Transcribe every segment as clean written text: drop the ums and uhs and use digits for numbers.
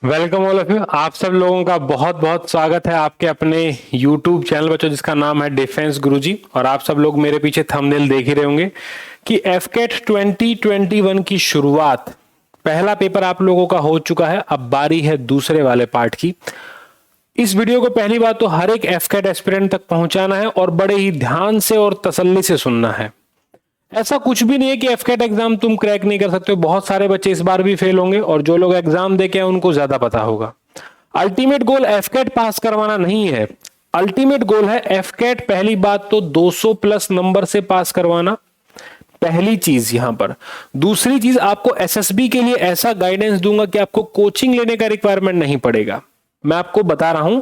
Welcome all of you. आप सब लोगों का बहुत बहुत स्वागत है आपके अपने YouTube चैनल बच्चों जिसका नाम है डिफेंस गुरुजी। और आप सब लोग मेरे पीछे थंबनेल देख ही रहे होंगे कि एफकेट 2021 की शुरुआत, पहला पेपर आप लोगों का हो चुका है। अब बारी है दूसरे वाले पार्ट की। इस वीडियो को पहली बात तो हर एक एफकेट एस्पिरेंट तक पहुंचाना है और बड़े ही ध्यान से और तसल्ली से सुनना है। ऐसा कुछ भी नहीं है कि एफकेट एग्जाम तुम क्रैक नहीं कर सकते हो। बहुत सारे बच्चे इस बार भी फेल होंगे और जो लोग एग्जाम दे के आए उनको ज्यादा पता होगा। अल्टीमेट गोल एफकेट पास करवाना नहीं है। अल्टीमेट गोल है एफकेट पहली बात तो 200 प्लस नंबर से पास करवाना, पहली चीज यहां पर। दूसरी चीज, आपको एसएसबी के लिए ऐसा गाइडेंस दूंगा कि आपको कोचिंग लेने का रिक्वायरमेंट नहीं पड़ेगा। मैं आपको बता रहा हूं,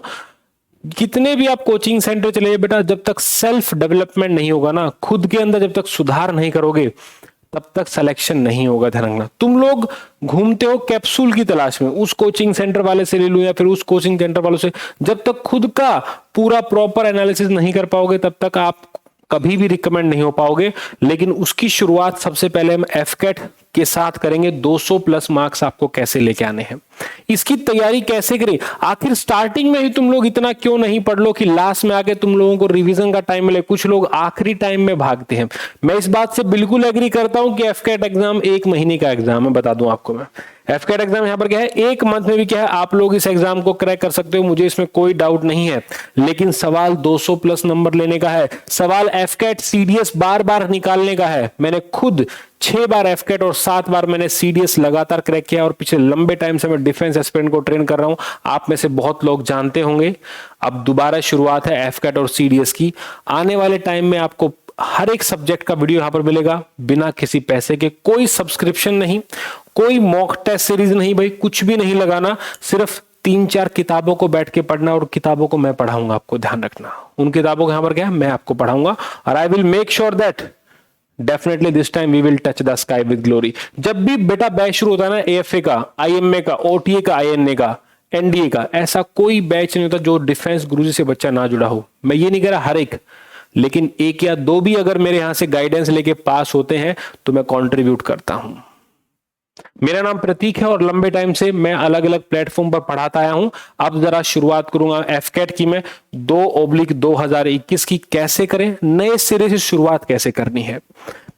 कितने भी आप कोचिंग सेंटर चले जाइए बेटा, जब तक सेल्फ डेवलपमेंट नहीं होगा ना, खुद के अंदर जब तक सुधार नहीं करोगे तब तक सिलेक्शन नहीं होगा। ध्यान रखना। तुम लोग घूमते हो कैप्सूल की तलाश में, उस कोचिंग सेंटर वाले से ले लूं या फिर उस कोचिंग सेंटर वालों से। जब तक खुद का पूरा प्रॉपर एनालिसिस नहीं कर पाओगे तब तक आप कभी भी रिकमेंड नहीं हो पाओगे। लेकिन उसकी शुरुआत सबसे पहले हम एफकेट के साथ करेंगे। 200 प्लस मार्क्स आपको कैसे लेके आने हैं, इसकी तैयारी कैसे करें। आखिर स्टार्टिंग में ही तुम लोग इतना क्यों नहीं पढ़ लो कि लास्ट में आके तुम लोगों को रिवीजन का टाइम मिले। कुछ लोग आखिरी टाइम में भागते हैं। मैं इस बात से बिल्कुल एग्री करता हूं कि एफकेट एग्जाम 1 महीने का एग्जाम है। बता दूं आपको मैं, एफकेट एग्जाम यहां पर क्या है, 1 मंथ में भी क्या है, आप लोग इस एग्जाम को क्रैक कर सकते हो, मुझे इसमें कोई डाउट नहीं है। लेकिन सवाल 200 प्लस नंबर लेने का है। सवाल एफकेट सीडीएस बार बार निकालने का है। मैंने खुद 6 बार एफकेट और 7 बार मैंने सीडीएस लगातार क्रैक किया और पिछले लंबे टाइम से मैं डिफेंस एस्पिरेंट को ट्रेन कर रहा हूं। आप में से बहुत लोग जानते होंगे। अब दोबारा शुरुआत है एफकेट और सीडीएस की। आने वाले टाइम में आपको हर एक सब्जेक्ट का वीडियो यहां पर मिलेगा, बिना किसी पैसे के। कोई सब्सक्रिप्शन नहीं, कोई मॉक टेस्ट सीरीज नहीं भाई, कुछ भी नहीं लगाना। सिर्फ 3-4 किताबों को बैठ के पढ़ना और किताबों को मैं पढ़ाऊंगा आपको। ध्यान रखना, उन किताबों को यहां पर क्या है, मैं आपको पढ़ाऊंगा। और I will make sure that definitely this time we will touch the sky with glory. जब भी बेटा बैच शुरू होता है ना, एएफए का, आईएमए का, ओटीए का, आईएनए का, एनडीए का, ऐसा कोई बैच नहीं होता जो डिफेंस गुरुजी से बच्चा ना जुड़ा हो। मैं ये नहीं कह रहा हर एक, लेकिन 1 या 2 भी अगर मेरे यहां से गाइडेंस लेके पास होते हैं तो मैं कंट्रीब्यूट करता हूं। मेरा नाम प्रतीक है और लंबे टाइम से मैं अलग अलग प्लेटफॉर्म पर पढ़ाता आया हूं। अब जरा शुरुआत करूंगा एफकेट की मैं। 2/2021 की कैसे करें, नए सिरे से शुरुआत कैसे करनी है।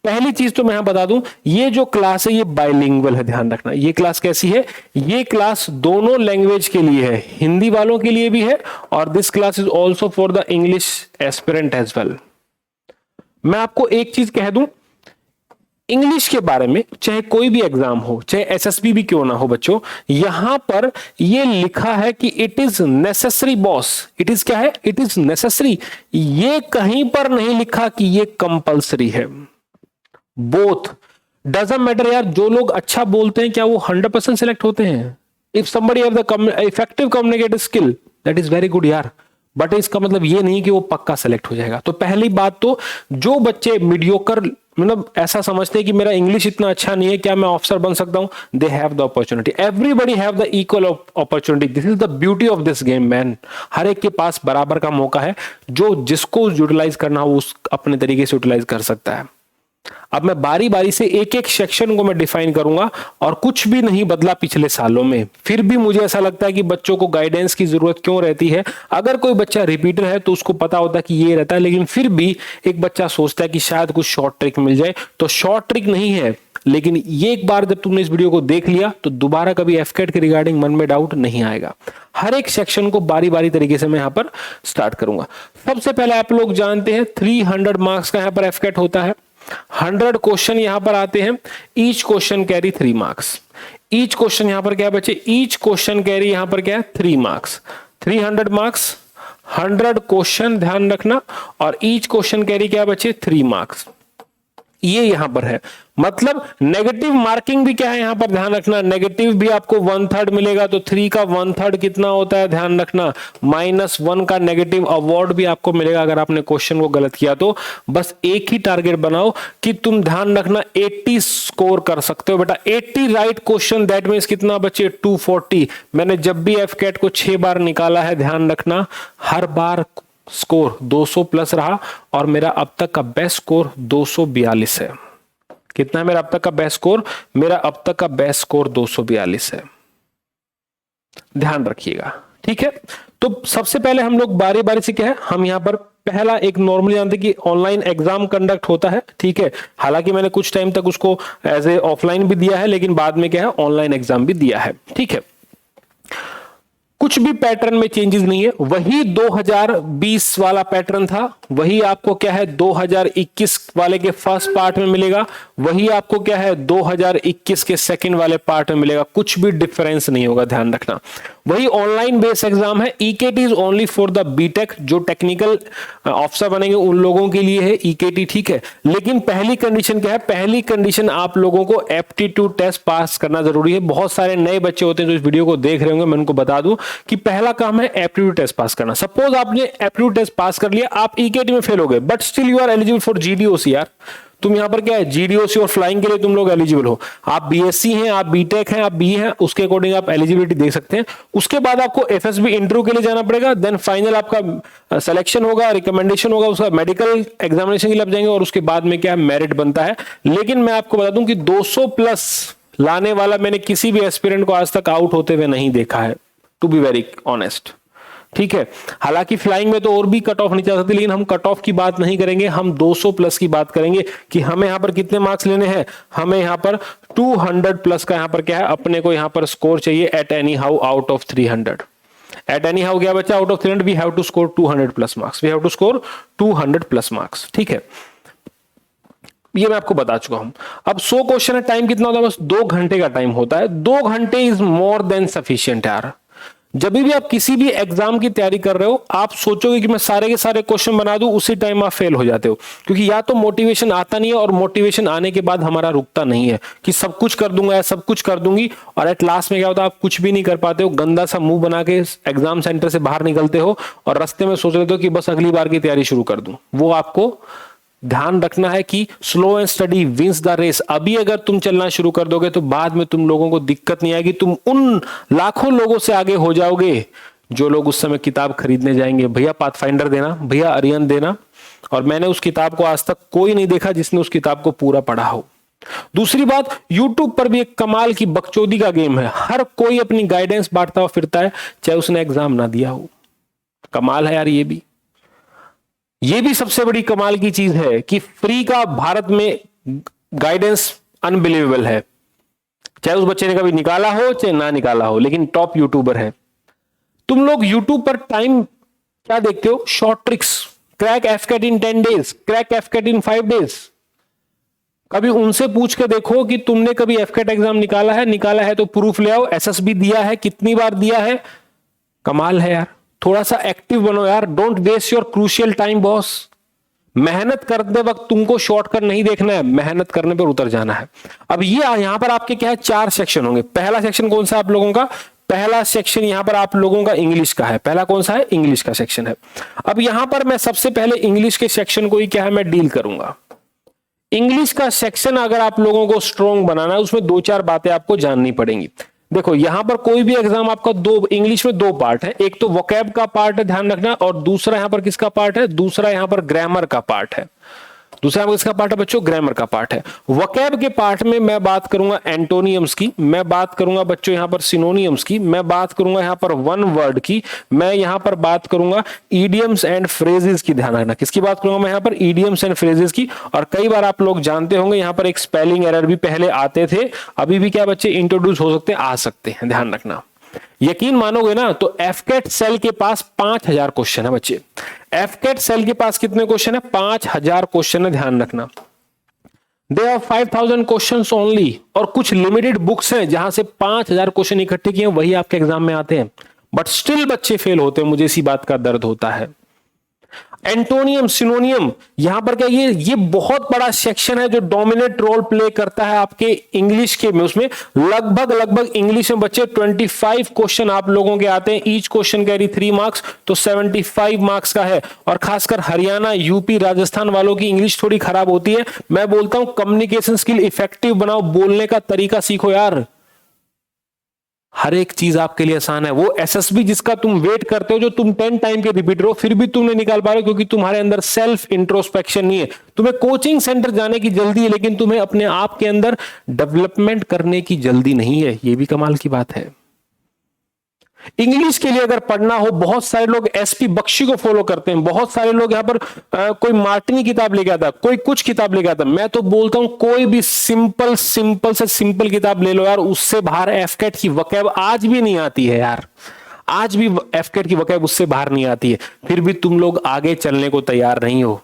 पहली चीज तो मैं यहां बता दूं, ये जो क्लास है ये बाइलिंगुअल है। ध्यान रखना, ये क्लास कैसी है, ये क्लास दोनों लैंग्वेज के लिए है, हिंदी वालों के लिए भी है और this class is also for the English aspirant as well. मैं आपको एक चीज कह दूं, इंग्लिश के बारे में चाहे कोई भी एग्जाम हो, चाहे एसएसबी भी क्यों ना हो बच्चों, यहां पर ये लिखा है कि it is necessary boss. It is क्या है, इट इज नेसेसरी। ये कहीं पर नहीं लिखा कि ये कंपल्सरी है। बोथ डजंट मैटर यार। जो लोग अच्छा बोलते हैं क्या वो 100% सिलेक्ट होते हैं? If somebody have the effective communicative skill, that is very good यार, बट इसका मतलब ये नहीं कि वो पक्का सेलेक्ट हो जाएगा। तो पहली बात तो, जो बच्चे मीडियोकर मतलब ऐसा समझते हैं कि मेरा इंग्लिश इतना अच्छा नहीं है, क्या मैं ऑफिसर बन सकता हूं, they have the opportunity. Everybody have the equal opportunity. This is the beauty of this game man. हर एक के पास बराबर का मौका है। जो जिसको यूटिलाइज करना हो उस अपने तरीके से यूटिलाइज कर सकता है। अब मैं बारी बारी से एक एक सेक्शन को मैं डिफाइन करूंगा और कुछ भी नहीं बदला पिछले सालों में। फिर भी मुझे ऐसा लगता है कि बच्चों को गाइडेंस की जरूरत क्यों रहती है। अगर कोई बच्चा रिपीटर है तो उसको पता होता है कि ये रहता है, लेकिन फिर भी एक बच्चा सोचता है कि शायद कुछ शॉर्ट ट्रिक मिल जाए। तो शॉर्ट ट्रिक नहीं है, लेकिन ये एक बार जब तुमने इस वीडियो को देख लिया तो दोबारा कभी एफकेट के रिगार्डिंग मन में डाउट नहीं आएगा। हर एक सेक्शन को बारी बारी तरीके से मैं यहां पर स्टार्ट करूंगा। सबसे पहले आप लोग जानते हैं 300 मार्क्स का यहां पर एफकेट होता है। 100 क्वेश्चन यहां पर आते हैं। Each question carry 3 marks. Each question यहां पर क्या है बच्चे, ईच क्वेश्चन कैरी यहां पर क्या है, 3 मार्क्स। 300 मार्क्स, 100 क्वेश्चन, ध्यान रखना। और ईच क्वेश्चन कैरी क्या है बच्चे, 3 मार्क्स। ये यहां पर है। मतलब नेगेटिव मार्किंग भी क्या है यहां पर, ध्यान रखना। नेगेटिव भी आपको 1/3 मिलेगा। तो 3 का 1/3 कितना होता है, ध्यान रखना। -1 का नेगेटिव अवार्ड भी आपको मिलेगा अगर आपने क्वेश्चन को गलत किया तो। बस एक ही टारगेट बनाओ कि तुम ध्यान रखना 80 स्कोर कर सकते हो बेटा। 80 राइट क्वेश्चन, दैट मीन्स कितना बच्चे, 240। मैंने जब भी एफकेट को 6 बार निकाला है, ध्यान रखना हर बार स्कोर 200 प्लस रहा और मेरा अब तक का बेस्ट स्कोर 242 है। कितना है मेरा अब तक का बेस्ट स्कोर, मेरा अब तक का बेस्ट स्कोर 242 है। ध्यान रखिएगा, ठीक है। तो सबसे पहले हम लोग बारी बारी से क्या है, हम यहां पर पहला एक नॉर्मली जानते हैं कि ऑनलाइन एग्जाम कंडक्ट होता है, ठीक है। हालांकि मैंने कुछ टाइम तक उसको एज ए ऑफलाइन भी दिया है, लेकिन बाद में क्या है ऑनलाइन एग्जाम भी दिया है, ठीक है। कुछ भी पैटर्न में चेंजेस नहीं है, वही 2020 वाला पैटर्न था, वही आपको क्या है 2021 वाले के फर्स्ट पार्ट में मिलेगा, वही आपको क्या है 2021 के सेकंड वाले पार्ट में मिलेगा, कुछ भी डिफरेंस नहीं होगा, ध्यान रखना। वही ऑनलाइन बेस एग्जाम है। EKT is only for the BTech, जो टेक्निकल ऑफिसर बनेंगे उन लोगों के लिए है ईकेटी, ठीक है। लेकिन पहली कंडीशन क्या है, पहली कंडीशन आप लोगों को एप्टीट्यूड टेस्ट पास करना जरूरी है। बहुत सारे नए बच्चे होते हैं जो इस वीडियो को देख रहे होंगे, मैं उनको बता दूं कि पहला काम है एप्टीट्यूड टेस्ट पास करना। सपोज आपने एप्टीट्यूड टेस्ट पास कर लिया, आप ईकेटी में फेल हो गए, but still you are eligible for GDOC. यार तुम यहां पर क्या है जीडीओसी और फ्लाइंग के लिए तुम लोग एलिजिबल हो। आप बीएससी हैं, आप बीटेक हैं, आप बी हैं, उसके अकॉर्डिंग आप एलिजिबिलिटी देख सकते हैं। उसके बाद आपको एफएसबी इंटरव्यू के लिए जाना पड़ेगा, देन फाइनल आपका सिलेक्शन होगा, रिकमेंडेशन होगा, उसका मेडिकल एग्जामिनेशन के लिए आप जाएंगे और उसके बाद में क्या मेरिट बनता है। लेकिन मैं आपको बता दूं कि 200 प्लस लाने वाला मैंने किसी भी एस्पिरेंट को आज तक आउट होते हुए नहीं देखा है, टू बी वेरी ऑनेस्ट, ठीक है। हालांकि फ्लाइंग में तो और भी कट ऑफ नहीं चल सकती, लेकिन हम कट ऑफ की बात नहीं करेंगे, हम 200 प्लस की बात करेंगे कि हमें यहां पर कितने मार्क्स लेने हैं। हमें यहां पर 200 प्लस का यहां पर क्या है, अपने को यहां पर स्कोर चाहिए at any how out of 300। At any how क्या बच्चा, out of 300 we have to score 200 plus marks, we have to score 200 plus marks, ठीक है। ये मैं आपको बता चुका हूं। अब 100 क्वेश्चन है, टाइम कितना होता है, बस 2 घंटे का टाइम होता है। 2 घंटे इज मोर देन सफिशिएंट यार। जब भी आप किसी भी एग्जाम की तैयारी कर रहे हो, आप सोचोगे कि मैं सारे के सारे क्वेश्चन बना दूं, उसी टाइम आप फेल हो जाते हो, क्योंकि या तो मोटिवेशन आता नहीं है, और मोटिवेशन आने के बाद हमारा रुकता नहीं है कि सब कुछ कर दूंगा या सब कुछ कर दूंगी, और एट लास्ट में क्या होता है, आप कुछ भी नहीं कर पाते हो, गंदा सा मुंह बना के एग्जाम सेंटर से बाहर निकलते हो और रास्ते में सोच लेते हो कि बस अगली बार की तैयारी शुरू कर दूं। वो आपको ध्यान रखना है कि slow and study wins the race. अभी अगर तुम चलना शुरू कर दोगे तो बाद में तुम लोगों को दिक्कत नहीं आएगी, तुम उन लाखों लोगों से आगे हो जाओगे जो लोग उस समय किताब खरीदने जाएंगे, भैया पाथफाइंडर देना, भैया अरियन देना, और मैंने उस किताब को आज तक कोई नहीं देखा जिसने उस किताब को पूरा पढ़ा हो। दूसरी बात, YouTube पर भी एक कमाल की बकचोदी का गेम है, हर कोई अपनी गाइडेंस बांटता हुआ फिरता है, चाहे उसने एग्जाम ना दिया हो। कमाल है यार, ये भी सबसे बड़ी कमाल की चीज है कि फ्री का भारत में गाइडेंस अनबिलीवेबल है, चाहे उस बच्चे ने कभी निकाला हो चाहे ना निकाला हो, लेकिन टॉप यूट्यूबर है। तुम लोग यूट्यूब पर टाइम क्या देखते हो, शॉर्ट ट्रिक्स, क्रैक एफकेट इन 10 डेज, क्रैक एफकेट इन 5 डेज। कभी उनसे पूछ के देखो कि तुमने कभी एफकेट एग्जाम निकाला है, निकाला है तो प्रूफ ले आओ, एसएसबी दिया है, कितनी बार दिया है। कमाल है यार, थोड़ा सा एक्टिव बनो यार, don't waste your crucial time boss. मेहनत करते वक्त तुमको शॉर्टकट नहीं देखना है, मेहनत करने पर उतर जाना है। अब ये यहां पर आपके क्या है, 4 सेक्शन होंगे। पहला सेक्शन कौन सा आप लोगों का, पहला सेक्शन यहां पर आप लोगों का इंग्लिश का है। पहला कौन सा है, इंग्लिश का सेक्शन है। अब यहां पर मैं सबसे पहले इंग्लिश के सेक्शन को ही क्या है मैं डील करूंगा। इंग्लिश का सेक्शन अगर आप लोगों को स्ट्रॉन्ग बनाना है, उसमें 2-4 बातें आपको जाननी पड़ेंगी। देखो यहां पर कोई भी एग्जाम आपका इंग्लिश में 2 पार्ट है, एक तो वोकैब का पार्ट है, ध्यान रखना, और दूसरा यहां पर किसका पार्ट है, दूसरा यहां पर ग्रामर का पार्ट है। दूसरा किसका पार्ट है बच्चों, ग्रामर का पार्ट है। वोकैब के पार्ट में मैं बात करूंगा एंटोनियम्स की, मैं बात करूंगा बच्चों यहां पर सिनोनियम्स की, मैं बात करूंगा यहां पर वन वर्ड की, मैं यहां पर बात करूंगा ईडियम्स एंड फ्रेजेस की। ध्यान रखना किसकी बात करूंगा मैं यहां पर, ईडियम्स एंड फ्रेजेस की। और कई बार आप लोग जानते होंगे यहां पर एक स्पेलिंग एरर भी पहले आते थे, अभी भी क्या बच्चे इंट्रोड्यूस हो सकते, आ सकते हैं, ध्यान रखना। यकीन मानोगे ना तो एफकेट सेल के पास 5000 क्वेश्चन है बच्चे। एफकेट सेल के पास कितने क्वेश्चन है, 5000 क्वेश्चन है, ध्यान रखना। दे आर 5000 क्वेश्चंस ओनली, और कुछ लिमिटेड बुक्स हैं जहां से 5000 क्वेश्चन इकट्ठे किए, वही आपके एग्जाम में आते हैं, बट स्टिल बच्चे फेल होते हैं। मुझे इसी बात का दर्द होता है। एंटोनियम, सिनोनियम, यहां पर क्या ये बहुत बड़ा सेक्शन है जो डोमिनेट रोल प्ले करता है आपके इंग्लिश के में। उसमें लगभग इंग्लिश में बच्चे 25 क्वेश्चन आप लोगों के आते हैं, ईच क्वेश्चन कैरी 3 मार्क्स, तो 75 मार्क्स का है। और खासकर हरियाणा, यूपी, राजस्थान वालों की इंग्लिश थोड़ी खराब होती है। मैं बोलता हूं कम्युनिकेशन स्किल इफेक्टिव बनाओ, बोलने का तरीका सीखो यार, हर एक चीज आपके लिए आसान है। वो एसएसबी जिसका तुम वेट करते हो, जो तुम 10 टाइम के रिपीट हो, फिर भी तुम नहीं निकाल पा रहे हो क्योंकि तुम्हारे अंदर सेल्फ इंट्रोस्पेक्शन नहीं है। तुम्हें कोचिंग सेंटर जाने की जल्दी है, लेकिन तुम्हें अपने आप के अंदर डेवलपमेंट करने की जल्दी नहीं है। ये भी कमाल की बात है। इंग्लिश के लिए अगर पढ़ना हो, बहुत सारे लोग एसपी बख्शी को फॉलो करते हैं, बहुत सारे लोग यहां पर कोई मार्टिनी किताब लेके आता, कोई कुछ किताब लेके आता। मैं तो बोलता हूं कोई भी सिंपल सिंपल से सिंपल किताब ले लो यार, उससे बाहर एफकेट की वकैब आज भी नहीं आती है यार, आज भी एफकेट की वकैब उससे बाहर नहीं आती है, फिर भी तुम लोग आगे चलने को तैयार नहीं हो।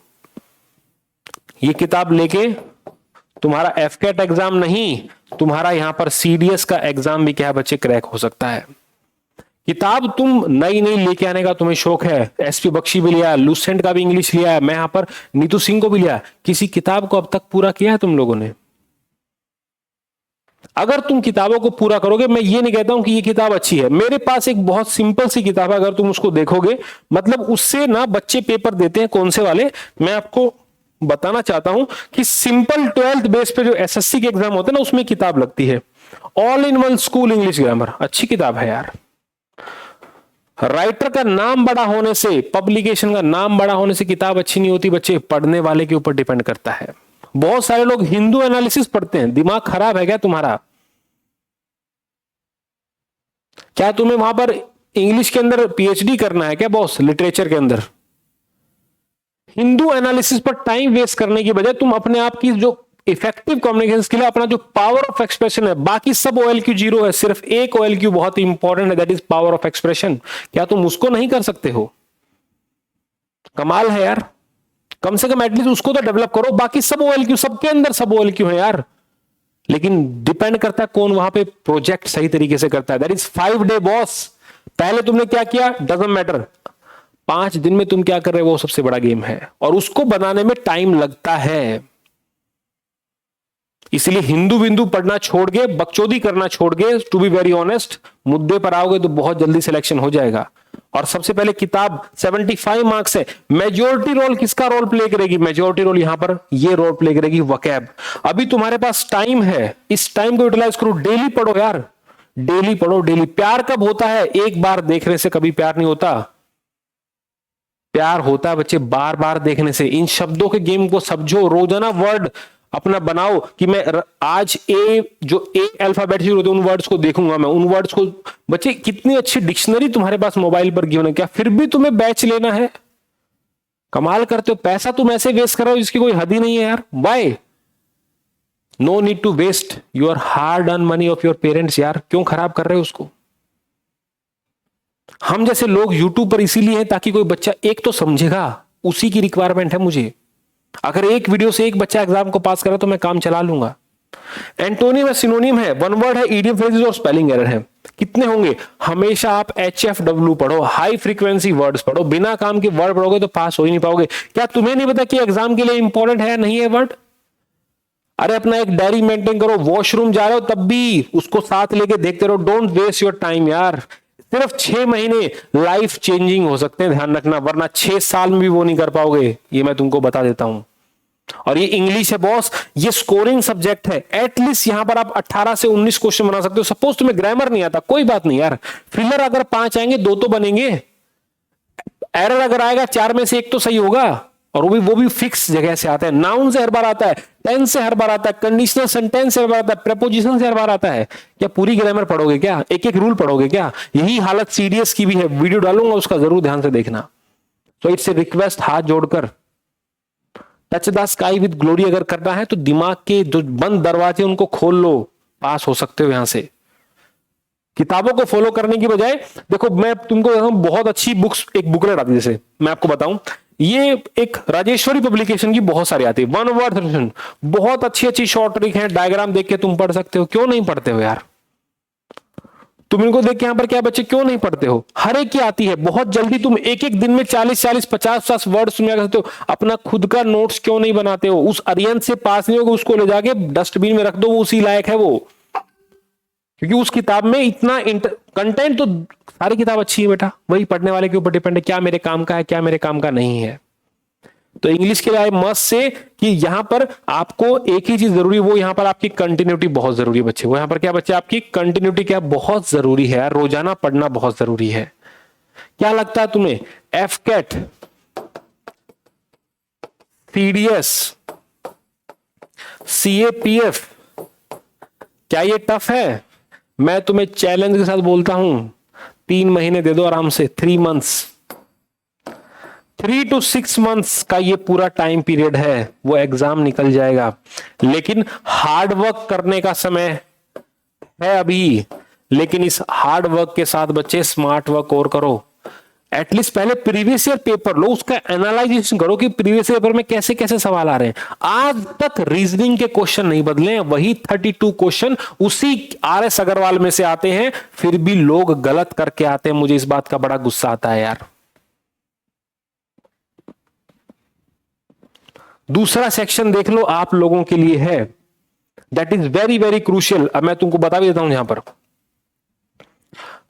ये किताब लेके तुम्हारा एफकेट एग्जाम नहीं, तुम्हारा यहां पर सीडीएस का एग्जाम भी क्या है बच्चे क्रैक हो सकता है। किताब तुम नई नई लेके आने का तुम्हें शौक है, एसपी बख्शी भी लिया, लूसेंट का भी इंग्लिश लिया है, मैं यहां पर नीतू सिंह को भी लिया, किसी किताब को अब तक पूरा किया है तुम लोगों ने? अगर तुम किताबों को पूरा करोगे, मैं ये नहीं कहता हूं कि ये किताब अच्छी है, मेरे पास एक बहुत सिंपल सी किताब है, अगर तुम उसको देखोगे, मतलब उससे ना बच्चे पेपर देते हैं कौन से वाले, मैं आपको बताना चाहता हूं कि सिंपल 12th बेस पे जो एसएससी के एग्जाम होते हैं ना, उसमें किताब लगती है, all in one school English grammar, अच्छी किताब है यार। राइटर का नाम बड़ा होने से, पब्लिकेशन का नाम बड़ा होने से किताब अच्छी नहीं होती बच्चे, पढ़ने वाले के ऊपर डिपेंड करता है। बहुत सारे लोग हिंदू एनालिसिस पढ़ते हैं, दिमाग खराब है क्या तुम्हारा? क्या तुम्हें वहां पर इंग्लिश के अंदर पीएचडी करना है क्या बॉस, लिटरेचर के अंदर? हिंदू एनालिसिस पर टाइम वेस्ट करने की बजाय तुम अपने आप की जो इफेक्टिव कम्युनिकेशन स्किल है, अपना जो पावर ऑफ एक्सप्रेशन है, बाकी सब OLQ जीरो है, सिर्फ एक OLQ बहुत ही इंपॉर्टेंट है, that is power of expression. क्या तुम उसको नहीं कर सकते हो? कमाल है यार, कम से कम एटलीस्ट उसको तो डेवलप करो, बाकी सब OLQ, सबके अंदर सब OLQ है यार, लेकिन डिपेंड करता है कौन वहां पे प्रोजेक्ट सही तरीके से करता है। That is 5 day boss. पहले तुमने क्या किया डजंट मैटर, 5 दिन में तुम क्या कर रहे हो वो सबसे बड़ा गेम है, और उसको बनाने में टाइम लगता है। इसलिए हिंदू बिंदु पढ़ना छोड़ के, बकचोदी करना छोड़ के, टू बी वेरी ऑनेस्ट, मुद्दे पर आओगे तो बहुत जल्दी सिलेक्शन हो जाएगा। और सबसे पहले किताब 75 मार्क्स है, मेजोरिटी रोल किसका रोल प्ले करेगी? मेजोरिटी रोल यहां पर ये रोल प्ले करेगी वकैब। अभी तुम्हारे पास टाइम है, इस टाइम को यूटिलाइज करो, डेली पढ़ो यार, डेली पढ़ो डेली। प्यार कब होता है? एक बार देखने से कभी प्यार नहीं होता, प्यार होता है बच्चे बार बार देखने से। इन शब्दों के गेम को समझो, रोजाना वर्ड अपना बनाओ कि मैं आज ए अल्फाबेट शुरू होते हैं उन वर्ड्स को देखूंगा मैं, उन वर्ड्स को। बच्चे कितनी अच्छी डिक्शनरी तुम्हारे पास मोबाइल पर गिवन है, क्या फिर भी तुम्हें बैच लेना है? कमाल करते हो, पैसा तुम ऐसे वेस्ट कर रहे हो जिसकी कोई हद ही नहीं है यार। Bye, no need to waste your hard earn money of your parents यार, क्यों खराब कर रहे हो उसको? हम जैसे लोग यूट्यूब पर इसीलिए हैं ताकि कोई बच्चा एक तो समझेगा, उसी की रिक्वायरमेंट है मुझे। अगर एक वीडियो से एक बच्चा एग्जाम को पास करा तो मैं काम चला लूंगा। एंटोनिम है, सिनोनिम है, वन वर्ड है, इडियम फ्रेजेस और स्पेलिंग एरर है। कितने होंगे? हमेशा आप HFW पढ़ो, हाई फ्रीक्वेंसी वर्ड्स पढ़ो, बिना काम के वर्ड पढ़ोगे तो पास हो ही नहीं पाओगे। क्या तुम्हें नहीं पता कि एग्जाम के लिए इंपॉर्टेंट है नहीं है वर्ड? अरे अपना एक डायरी मेंटेन करो, वॉशरूम जा रहे हो तब भी उसको साथ लेके देखते रहो, डोंट वेस्ट योर टाइम यार। सिर्फ 6 महीने लाइफ चेंजिंग हो सकते हैं, ध्यान रखना, वरना 6 साल में भी वो नहीं कर पाओगे, ये मैं तुमको बता देता हूं। और ये इंग्लिश है बॉस, ये स्कोरिंग सब्जेक्ट है, एटलीस्ट यहां पर आप 18 से 19 क्वेश्चन बना सकते हो। सपोज तुम्हें ग्रामर नहीं आता, कोई बात नहीं यार, फिलर अगर 5 आएंगे 2 तो बनेंगे, एरर अगर आएगा 4 में से 1 तो सही होगा, और वो भी फिक्स जगह से आता है। नाउन से हर बार आता है, टेंस से हर बार आता है, कंडीशनल सेंटेंस से हर बार आता है, प्रेपोजिशन से हर बार आता है। क्या पूरी ग्रामर पढ़ोगे क्या? एक एक रूल पढ़ोगे क्या? यही हालत सीडीएस की भी है, वीडियो डालूंगा उसका जरूर ध्यान से देखना। तो इट्स ए रिक्वेस्ट, हाथ जोड़कर, touch the sky with glory अगर करना है तो दिमाग के जो बंद दरवाजे उनको खोल लो, पास हो सकते हो यहां से। किताबों को फॉलो करने की बजाय देखो, मैं तुमको बहुत अच्छी बुक्स, एक बुकलेट आती है, जैसे मैं आपको बताऊं, ये एक राजेश्वरी पब्लिकेशन की बहुत सारी आती है, वन वर्ड सॉल्यूशन, बहुत अच्छी अच्छी शॉर्ट ट्रिक है, डायग्राम देख के तुम पढ़ सकते हो। क्यों नहीं पढ़ते हो यार? तुम इनको देख के यहां पर क्या बच्चे क्यों नहीं पढ़ते हो? हर एक की आती है, बहुत जल्दी तुम एक एक दिन में 40-40, 50-50 वर्ड सुन सकते हो। अपना खुद का नोट्स क्यों नहीं बनाते हो? उस अरियंत से पास नहीं होगा, उसको ले जाके डस्टबिन में रख दो, वो उसी लायक है वो, क्योंकि उस किताब में इतना कंटेंट, तो सारी किताब अच्छी है बेटा, वही पढ़ने वाले के ऊपर डिपेंड है, क्या मेरे काम का है, क्या मेरे काम का नहीं है। तो इंग्लिश के लिए आई मस्ट से कि यहां पर आपको एक ही चीज जरूरी है, वो यहां पर आपकी कंटिन्यूटी बहुत जरूरी है बच्चे। वो यहां पर क्या बच्चे, आपकी कंटिन्यूटी क्या बहुत जरूरी है यार, रोजाना पढ़ना बहुत जरूरी है। क्या लगता है तुम्हें एफकेट, सीडीएस, सीएपीएफ, क्या ये टफ है? मैं तुम्हें चैलेंज के साथ बोलता हूं, 3 महीने दे दो आराम से, 3 मंथ्स, 3 to 6 मंथ्स का ये पूरा टाइम पीरियड है, वो एग्जाम निकल जाएगा। लेकिन हार्ड वर्क करने का समय है अभी, लेकिन इस हार्ड वर्क के साथ बच्चे स्मार्ट वर्क और करो। एटलीस्ट पहले प्रीवियस ईयर पेपर लो, उसका एनालाइजेशन करो कि प्रीवियस ईयर पेपर में कैसे कैसे सवाल आ रहे हैं। आज तक रीजनिंग के क्वेश्चन नहीं बदले, वही 32 क्वेश्चन उसी RS अग्रवाल में से आते हैं, फिर भी लोग गलत करके आते हैं। मुझे इस बात का बड़ा गुस्सा आता है यार। दूसरा सेक्शन देख लो, आप लोगों के लिए है, that is very very crucial. अब मैं तुमको बता भी देता हूं यहां पर।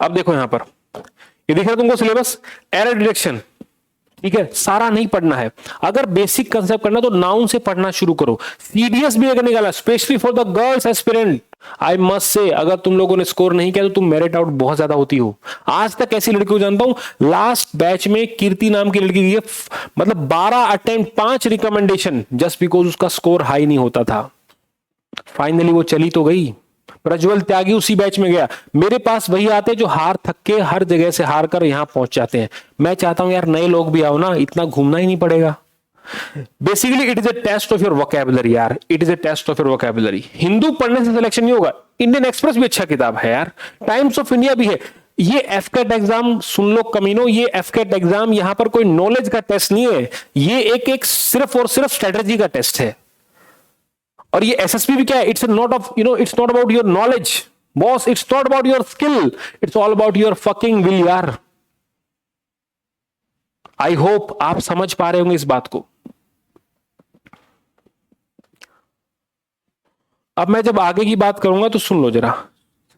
अब देखो यहां पर ये दिख रहा है तुमको सिलेबस, एरर डिटेक्शन, ठीक है, सारा नहीं पढ़ना है। अगर बेसिक कंसेप्ट करना तो नाउन से पढ़ना शुरू करो। सीडीएस भी अगर निकाला specially for the girls aspirant, I must say अगर तुम लोगों ने स्कोर नहीं किया तो तुम मेरिट आउट बहुत ज्यादा होती हो। आज तक ऐसी लड़की को जानता हूं, लास्ट बैच में कीर्ति नाम की लड़की की मतलब 12 अटेम्प्ट 5 रिकमेंडेशन, जस्ट बिकॉज उसका स्कोर हाई नहीं होता था। फाइनली वो चली तो गई। प्रज्वल त्यागी उसी बैच में गया। मेरे पास वही आते जो हार थक के हर जगह से हार कर यहां पहुंच जाते हैं। मैं चाहता हूं यार नए लोग भी आओ ना, इतना घूमना ही नहीं पड़ेगा। Basically it is a test of your vocabulary यार, it is a test of your vocabulary. Hindu पढ़ने से सिलेक्शन नहीं होगा। इंडियन एक्सप्रेस भी अच्छा किताब है यार, टाइम्स ऑफ इंडिया भी है। ये एफकेट एग्जाम सुन लो कमीनो, ये एफकेट एग्जाम यहां पर कोई नॉलेज का टेस्ट नहीं है, ये एक सिर्फ और सिर्फ स्ट्रेटजी का टेस्ट है। और ये एसएसपी भी क्या है, it's not of it's not about your knowledge boss, it's not about your skill, it's all about your fucking will यार। आई होप आप समझ पा रहे होंगे इस बात को। अब मैं जब आगे की बात करूंगा तो सुन लो जरा।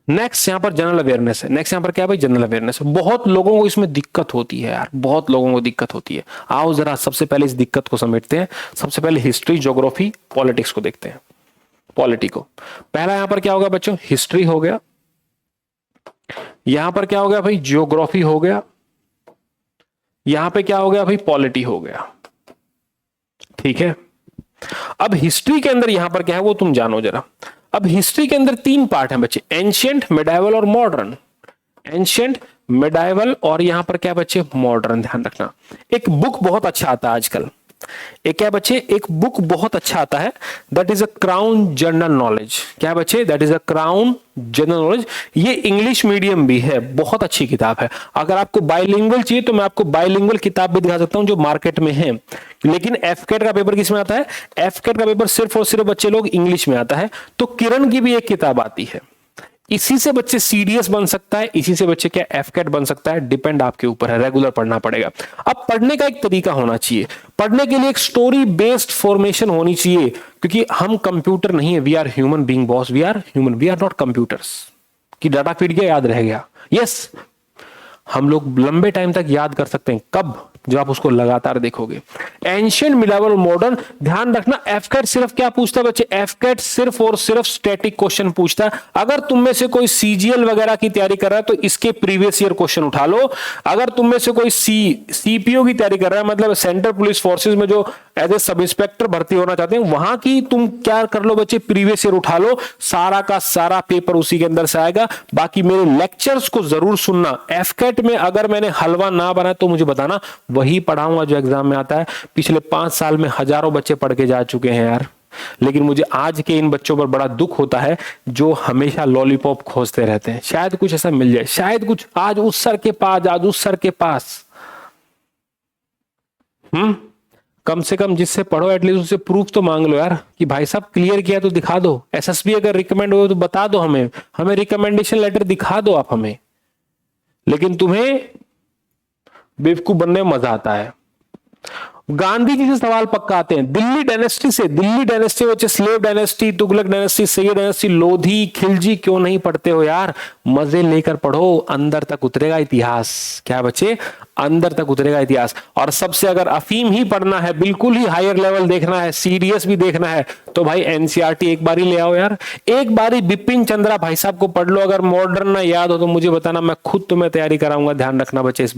नेक्स्ट यहां पर जनरल अवेयरनेस है। नेक्स्ट यहां पर क्या है भाई, जनरल अवेयरनेस है। बहुत लोगों को इसमें दिक्कत होती है यार, बहुत लोगों को दिक्कत होती है। आओ जरा सबसे पहले इस दिक्कत को समेटते हैं। सबसे पहले हिस्ट्री, ज्योग्राफी, पॉलिटिक्स को देखते हैं। पॉलिटी को पहला यहां पर क्या होगा बच्चों, हिस्ट्री हो गया। यहां पर क्या हो गया भाई, ज्योग्राफी हो गया। यहां पे क्या हो गया भाई, पॉलिटी हो गया। ठीक है, अब हिस्ट्री के अंदर यहां पर क्या है वो तुम जानो जरा। अब हिस्ट्री के अंदर 3 पार्ट हैं बच्चे, एंशिएंट, मिडाइवल और मॉडर्न। एंशिएंट, मिडाइवल और यहां पर क्या बच्चे, मॉडर्न। ध्यान रखना, एक बुक बहुत अच्छा आता है आजकल, एक क्या बच्चे, एक बुक बहुत अच्छा आता है, that is a crown general knowledge. क्या बच्चे, that is a crown general knowledge. ये इंग्लिश मीडियम भी है, बहुत अच्छी किताब है। अगर आपको बाइलिंगुअल चाहिए तो मैं आपको बाइलिंगुअल किताब भी दिखा सकता हूं जो मार्केट में है। लेकिन एफकेट का पेपर किस में आता है, एफकेट का पेपर सिर्फ और सिर्फ बच्चे लोग इंग्लिश में आता है। तो किरण की भी एक किताब आती है, इसी से बच्चे सीडीएस बन सकता है, इसी से बच्चे क्या एफकेट बन सकता है, डिपेंड आपके ऊपर है। रेगुलर पढ़ना पड़ेगा। अब पढ़ने का एक तरीका होना चाहिए, पढ़ने के लिए एक स्टोरी बेस्ड फॉर्मेशन होनी चाहिए, क्योंकि हम कंप्यूटर नहीं है, we are human being boss, we are human, we are not computers. कि डाटा फीड गया याद रह गया, यस हम लोग लंबे टाइम तक याद कर सकते हैं। कब, जब आप उसको लगातार देखोगे। एंशिएंट, मिडाइवल और मॉडर्न, ध्यान रखना एफकेट सिर्फ क्या पूछता है बच्चे, एफकेट सिर्फ और सिर्फ स्टैटिक क्वेश्चन पूछता है। अगर तुम में से कोई सीजीएल वगैरह की तैयारी कर रहा है तो इसके प्रीवियस ईयर क्वेश्चन उठा लो। अगर तुम में से कोई सीपीओ की तैयारी कर रहा है, मतलब सेंट्रल पुलिस फोर्सेज में जो एज ए सब इंस्पेक्टर भर्ती होना चाहते हैं, वहां की तुम क्या कर लो बच्चे, प्रीवियस ईयर उठा लो, सारा का सारा पेपर उसी के अंदर से आएगा। बाकी मेरे लेक्चर्स को जरूर सुनना। एफकेट में अगर मैंने हलवा ना बनाया तो मुझे बताना, वही पढ़ाऊंगा जो एग्जाम में आता है। पिछले 5 साल में हजारों बच्चे पढ़ के जा चुके हैं यार। लेकिन मुझे आज के इन बच्चों पर बड़ा दुख होता है जो हमेशा लॉलीपॉप खोजते रहते हैं। शायद कुछ ऐसा मिल जाए, शायद कुछ आज उस सर के पास, आज उस सर के पास। कम से कम जिससे पढ़ो एटलीस्ट उससे प्रूफ तो मांग लो यार कि भाई साहब क्लियर किया तो दिखा दो। एसएसबी अगर रिकमेंड हो तो बता दो, हमें रिकमेंडेशन लेटर दिखा दो आप हमें। लेकिन तुम्हें बेवकूफ बनने में मजा आता है। गांधी जी से सवाल पक्का आते हैं, दिल्ली डायनेस्टी से। दिल्ली डायनेस्टी बच्चे slave dynasty, Tughlaq dynasty, Syed dynasty, Lodhi, Khilji क्यों नहीं पढ़ते हो यार? मजे लेकर पढ़ो, अंदर तक उतरेगा इतिहास। क्या बच्चे, अंदर तक उतरेगा इतिहास। और सबसे अगर अफीम ही पढ़ना है, बिल्कुल ही हायर लेवल देखना है, सीडीएस भी देखना है, तो भाई एनसीईआरटी एक बारी ले आओ यार। एक बारी बिपिन चंद्रा भाई साहब को पढ़ लो। अगर मॉडर्न ना याद हो तो मुझे बताना, मैं खुद तुम्हें तैयारी कराऊंगा। ध्यान रखना बच्चे, इस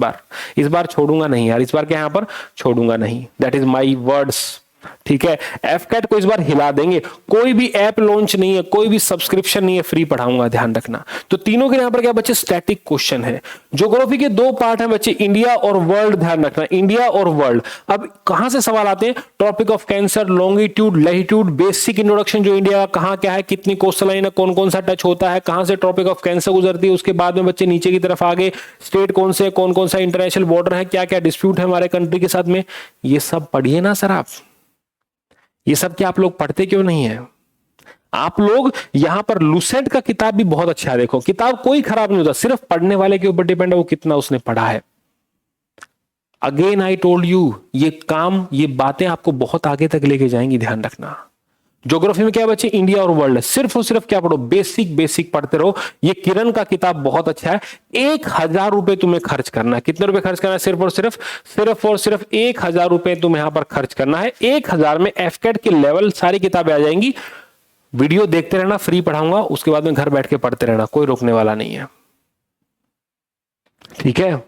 बार छोड़ूंगा नहीं यार। इस बार क्या यहाँ पर छोड़ूंगा नहीं, दैट इज माई वर्ड्स। ठीक है, एफकैट को इस बार हिला देंगे। कोई भी ऐप लॉन्च नहीं है, कोई भी सब्सक्रिप्शन नहीं है, फ्री पढ़ाऊंगा, ध्यान रखना। तो तीनों के यहां पर क्या बच्चे, स्टैटिक क्वेश्चन है। ज्योग्राफी के दो पार्ट हैं बच्चे, इंडिया और वर्ल्ड, ध्यान रखना, इंडिया और वर्ल्ड। अब कहां से सवाल आते हैं, topic of cancer, longitude, latitude, basic introduction, जो इंडिया कहां क्या है, कितनी कोस्टल लाइन है, कौन कौन सा टच होता है, कहां से टॉपिक ऑफ कैंसर गुजरती है, उसके बाद में बच्चे नीचे की तरफ आगे स्टेट कौन से, कौन कौन सा इंटरनेशनल बॉर्डर है, क्या क्या डिस्प्यूट है हमारे कंट्री के साथ में, ये सब पढ़िए ना सर आप। ये सब क्या आप लोग पढ़ते क्यों नहीं है? आप लोग यहां पर लुसेंट का किताब भी बहुत अच्छा है, देखो किताब कोई खराब नहीं होता, सिर्फ पढ़ने वाले के ऊपर डिपेंड है वो कितना उसने पढ़ा है। अगेन आई टोल्ड यू, ये काम, ये बातें आपको बहुत आगे तक लेके जाएंगी, ध्यान रखना। ज्योग्राफी में क्या है बच्चे, इंडिया और वर्ल्ड, सिर्फ और सिर्फ क्या पढ़ो, बेसिक बेसिक पढ़ते रहो। ये किरण का किताब बहुत अच्छा है। 1000 रुपए तुम्हें खर्च करना है। कितने रुपए खर्च करना है, सिर्फ और सिर्फ 1000 रुपए तुम यहां पर खर्च करना है। 1000 में एफकेट के लेवल सारी किताबें आ जाएंगी। वीडियो देखते रहना, फ्री पढ़ाऊंगा, उसके बाद में घर बैठ के पढ़ते रहना, कोई रोकने वाला नहीं है, ठीक है।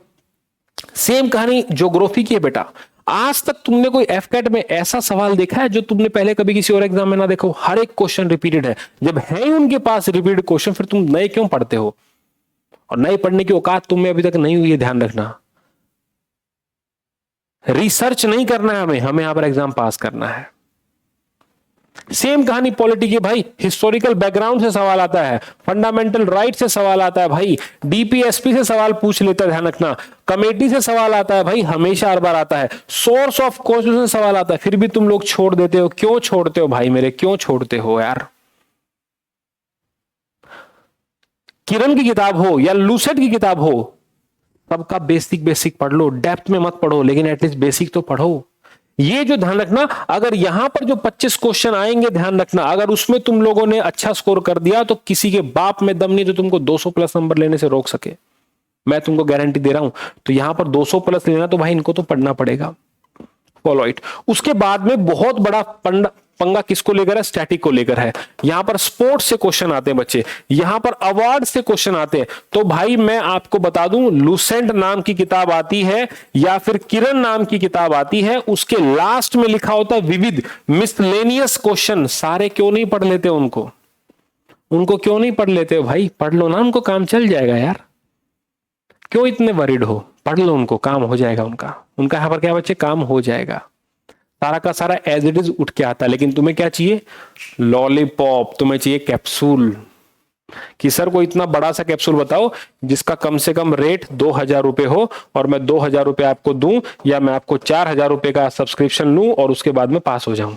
सेम कहानी ज्योग्राफी की है बेटा। आज तक तुमने कोई एफकेट में ऐसा सवाल देखा है जो तुमने पहले कभी किसी और एग्जाम में ना देखो? हर एक क्वेश्चन रिपीटेड है। जब है ही उनके पास रिपीटेड क्वेश्चन, फिर तुम नए क्यों पढ़ते हो? और नए पढ़ने की औकात तुम में अभी तक नहीं हुई है, ध्यान रखना। रिसर्च नहीं करना है हमें यहां पर एग्जाम पास करना है। सेम कहानी पॉलिटी की भाई, हिस्टोरिकल बैकग्राउंड से सवाल आता है, फंडामेंटल राइट से सवाल आता है भाई, डीपीएसपी से सवाल पूछ लेता है, ध्यान रखना, कमेटी से सवाल आता है भाई, हमेशा हर बार आता है, सोर्स ऑफ कॉन्स्टिट्यूशन से सवाल आता है, फिर भी तुम लोग छोड़ देते हो। क्यों छोड़ते हो भाई मेरे, क्यों छोड़ते हो यार? किरण की किताब हो या लूसेट की किताब हो, सबका बेसिक बेसिक पढ़ लो, डेप्थ में मत पढ़ो, लेकिन एटलीस्ट बेसिक तो पढ़ो। ये जो ध्यान रखना, अगर यहां पर जो 25 क्वेश्चन आएंगे, ध्यान रखना, अगर उसमें तुम लोगों ने अच्छा स्कोर कर दिया तो किसी के बाप में दम नहीं जो तुमको 200 प्लस नंबर लेने से रोक सके। मैं तुमको गारंटी दे रहा हूं। तो यहां पर 200 प्लस लेना तो भाई इनको तो पढ़ना पड़ेगा। Follow it. उसके बाद में बहुत बड़ा पंगा किसको लेकर है, स्टैटिक को लेकर है। यहां पर स्पोर्ट्स से क्वेश्चन आते हैं बच्चे, यहां पर अवार्ड से क्वेश्चन आते हैं। तो भाई मैं आपको बता दूं, लूसेंट नाम की किताब आती है या फिर किरण नाम की किताब आती है, उसके लास्ट में लिखा होता है विविध मिसलेनियस क्वेश्चन। सारे क्यों नहीं पढ़ लेते उनको क्यों नहीं पढ़ लेते हो भाई? पढ़ लो ना, उनको काम चल जाएगा यार। क्यों इतने वरीड हो? पढ़ लो उनको, काम हो जाएगा उनका यहां पर क्या बच्चे, काम हो जाएगा। सारा का सारा एज इट इज उठ के आता है। लेकिन तुम्हें क्या चाहिए, लॉलीपॉप, तुम्हें चाहिए कैप्सूल, कि सर को इतना बड़ा सा कैप्सूल बताओ जिसका कम से कम रेट 2000 रुपए हो, और मैं 2000 रुपए आपको दूं, या मैं आपको 4000 रुपए का सब्सक्रिप्शन लूं और उसके बाद में पास हो जाऊं।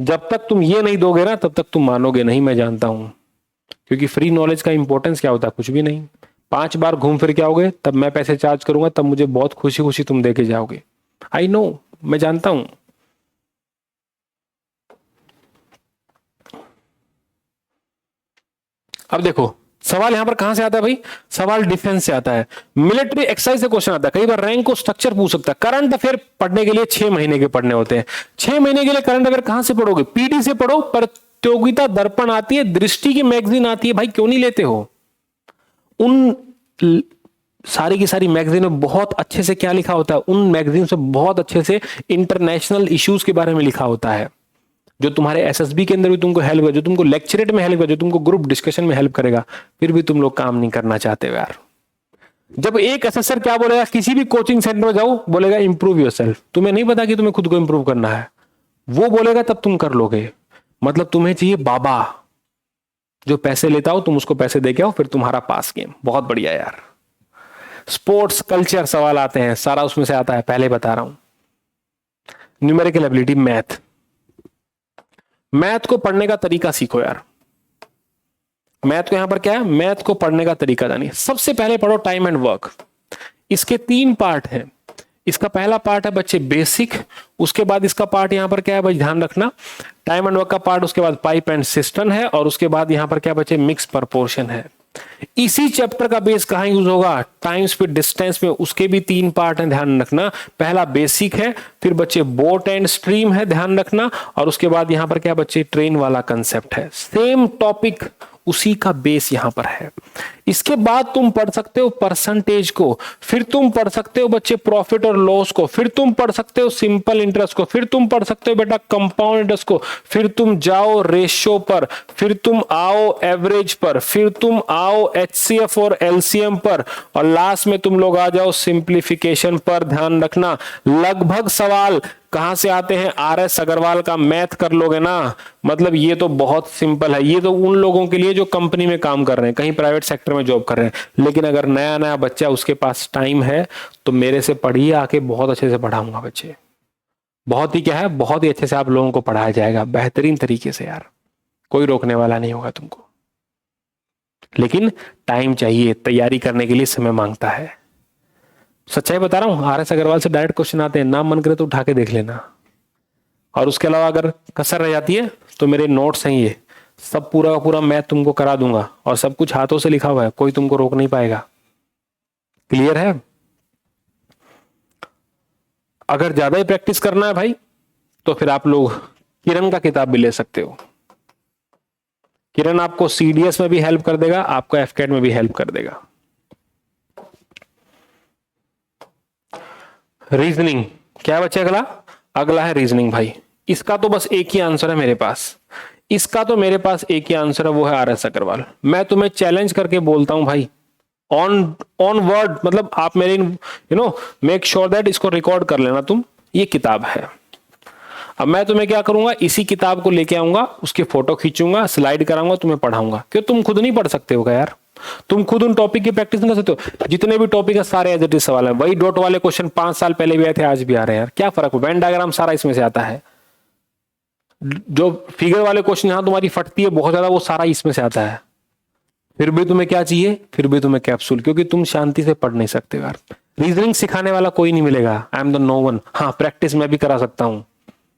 जब तक तुम ये नहीं दोगे ना, तब तक तुम मानोगे नहीं, मैं जानता हूं। क्योंकि फ्री नॉलेज का इंपॉर्टेंस क्या होता है, कुछ भी नहीं। 5 बार घूम फिर के आओगे, तब मैं पैसे चार्ज करूंगा, तब मुझे बहुत खुशी खुशी तुम दे के जाओगे। आई नो, मैं जानता हूं। अब देखो सवाल यहां पर कहां से आता है भाई, सवाल डिफेंस से आता है, मिलिट्री एक्सरसाइज से क्वेश्चन आता है। कई बार रैंक को स्ट्रक्चर पूछ सकता है। करंट अफेयर पढ़ने के लिए 6 महीने के पढ़ने होते हैं। 6 महीने के लिए करंट अफेयर कहां से पढ़ोगे, पीटी से पढ़ो, प्रतियोगिता दर्पण आती है, दृष्टि की मैगजीन आती है। भाई क्यों नहीं लेते हो? उन सारी की सारी मैगजीन में बहुत अच्छे से क्या लिखा होता है, उन मैगजीन से बहुत अच्छे से इंटरनेशनल इश्यूज के बारे में लिखा होता है, जो तुम्हारे एसएसबी के अंदर भी तुमको हेल्प करेगा, जो तुमको लेक्चरेट में हेल्प करेगा, जो तुमको ग्रुप डिस्कशन में हेल्प करेगा। फिर भी तुम लोग काम नहीं करना चाहते हो यार। जब एक असेसर क्या बोलेगा, किसी भी कोचिंग सेंटर में जाओ, बोलेगा इंप्रूव योरसेल्फ। तुम्हें नहीं पता कि तुम्हें खुद को इंप्रूव करना है, वो बोलेगा तब तुम कर लोगे। मतलब तुम्हें चाहिए बाबा जो पैसे लेता हो, तुम उसको पैसे दे के आओ, फिर तुम्हारा पास गेम। बहुत बढ़िया यार। स्पोर्ट्स कल्चर सवाल आते हैं, सारा उसमें से आता है, पहले बता रहा हूं। न्यूमेरिकल एबिलिटी, मैथ को पढ़ने का तरीका सीखो यार। मैथ को यहां पर क्या है, मैथ को पढ़ने का तरीका जानिए। सबसे पहले पढ़ो टाइम एंड वर्क। इसके 3 पार्ट हैं। इसका पहला पार्ट है बच्चे बेसिक, उसके बाद इसका पार्ट यहां पर क्या है भाई, ध्यान रखना, टाइम एंड वर्क का पार्ट, उसके बाद पाइप एंड सिस्टम है, और उसके बाद यहां पर क्या बच्चे, मिक्स प्रपोर्शन है। इसी चैप्टर का बेस कहां यूज होगा, टाइम स्पीड डिस्टेंस में। उसके भी 3 पार्ट हैं, ध्यान रखना। पहला बेसिक है, फिर बच्चे बोट एंड स्ट्रीम है, ध्यान रखना, और उसके बाद यहां पर क्या बच्चे, ट्रेन वाला कंसेप्ट है। सेम टॉपिक, उसी का बेस यहां पर है। इसके बाद तुम पढ़ सकते हो परसेंटेज को, फिर तुम पढ़ सकते हो बच्चे प्रॉफिट और लॉस को, फिर तुम पढ़ सकते हो सिंपल इंटरेस्ट को, फिर तुम पढ़ सकते हो बेटा कंपाउंड इंटरेस्ट को, फिर तुम जाओ रेशियो पर, फिर तुम आओ एवरेज पर, फिर तुम आओ एचसीएफ और एलसीएम पर, और लास्ट में तुम लोग आ जाओ सिंप्लीफिकेशन पर। ध्यान रखना लगभग सवाल कहां से आते हैं, आरएस अग्रवाल का मैथ कर लोगे ना, मतलब ये तो बहुत सिंपल है। ये तो उन लोगों के लिए जो कंपनी में काम कर रहे हैं, कहीं प्राइवेट सेक्टर में जॉब कर रहे हैं। लेकिन अगर नया नया बच्चा उसके पास टाइम है तो मेरे से पढ़िए आके, बहुत अच्छे से पढ़ाऊंगा बच्चे, बहुत ही क्या है, बहुत ही अच्छे से आप लोगों को पढ़ाया जाएगा बेहतरीन तरीके से यार, कोई रोकने वाला नहीं होगा तुमको। लेकिन टाइम चाहिए, तैयारी करने के लिए समय मांगता है। सच्चाई बता रहा हूं, आरएस अग्रवाल से डायरेक्ट क्वेश्चन आते हैं, ना मन करे तो उठा के देख लेना। और उसके अलावा अगर कसर रह जाती है तो मेरे नोट्स हैं, ये सब पूरा का पूरा मैथ तुमको करा दूंगा, और सब कुछ हाथों से लिखा हुआ है, कोई तुमको रोक नहीं पाएगा। क्लियर है? अगर ज्यादा ही प्रैक्टिस करना है भाई तो फिर आप लोग किरण का किताब भी ले सकते हो। किरण आपको सीडीएस में भी हेल्प कर देगा, आपको एफकेट में भी हेल्प कर देगा। रीजनिंग क्या बच्चे, अगला अगला है रीजनिंग भाई। इसका तो बस एक ही आंसर है मेरे पास, इसका तो मेरे पास एक ही आंसर है, वो है आरएस अग्रवाल। मैं तुम्हें चैलेंज करके बोलता हूं भाई, ऑन वर्ड, मतलब आप मेरे मेक श्योर दैट इसको रिकॉर्ड कर लेना तुम, ये किताब है। अब मैं तुम्हें क्या करूंगा, इसी किताब को लेके आऊंगा, उसकी फोटो खींचूंगा, स्लाइड कराऊंगा, तुम्हें पढ़ाऊंगा। क्यों तुम खुद नहीं पढ़ सकते हो क्या यार? तुम खुद उन टॉपिक की प्रैक्टिस नहीं कर सकते हो? जितने भी टॉपिक है सारे एज इट इज सवाल है, वही डॉट वाले क्वेश्चन 5 साल पहले भी आए थे, आज भी आ रहे हैं यार, क्या फर्क? वेन डायग्राम सारा इसमें से आता है, जो फिगर वाले क्वेश्चन यहां तुम्हारी फटती है बहुत ज्यादा, वो सारा इसमें से आता है। फिर भी तुम्हें क्या चाहिए, फिर भी तुम्हें कैप्सूल, क्योंकि तुम शांति से पढ़ नहीं सकते यार। रीजनिंग सिखाने वाला कोई नहीं मिलेगा, I am the no one. हाँ प्रैक्टिस मैं भी करा सकता हूं,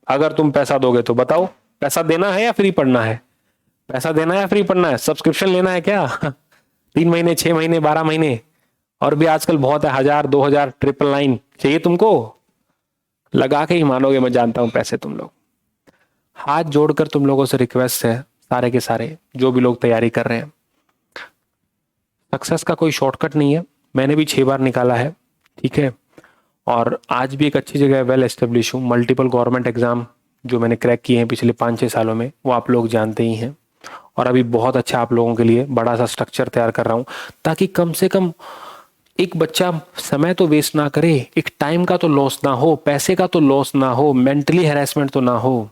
अगर तुम पैसा दोगे तो। बताओ पैसा देना है या फ्री पढ़ना है? पैसा देना है या फ्री पढ़ना है? सब्सक्रिप्शन लेना है क्या? 3 महीने, 6 महीने, 12 महीने, और भी आजकल बहुत है, 1000, 2000, 999 चाहिए तुमको? लगा के ही मानोगे, मैं जानता हूं पैसे तुम लोग। हाथ जोड़कर तुम लोगों से रिक्वेस्ट है, सारे के सारे जो भी लोग तैयारी कर रहे हैं, सक्सेस का कोई शॉर्टकट नहीं है, मैंने भी 6 बार निकाला है, ठीक है, और आज भी एक अच्छी जगह वेल एस्टेब्लिश हूँ। मल्टीपल गवर्नमेंट एग्जाम जो मैंने क्रैक किए हैं पिछले 5-6 सालों में, वो आप लोग जानते ही हैं। और अभी बहुत अच्छा आप लोगों के लिए बड़ा सा स्ट्रक्चर तैयार कर रहा हूँ, ताकि कम से कम एक बच्चा समय तो वेस्ट ना करे, एक टाइम का तो लॉस ना हो, पैसे का तो लॉस ना हो, मेंटली हैरेसमेंट तो ना हो।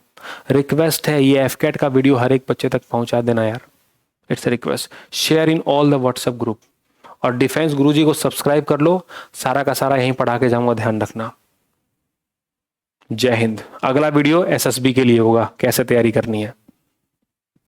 रिक्वेस्ट है, ये एफकेट का वीडियो हर एक बच्चे तक पहुंचा देना यार, it's a request. Share in all the WhatsApp group, और डिफेंस गुरुजी को सब्सक्राइब कर लो, सारा का सारा यहीं पढ़ा के जाऊंगा, ध्यान रखना। जय हिंद। अगला वीडियो एसएसबी के लिए होगा, कैसे तैयारी करनी है।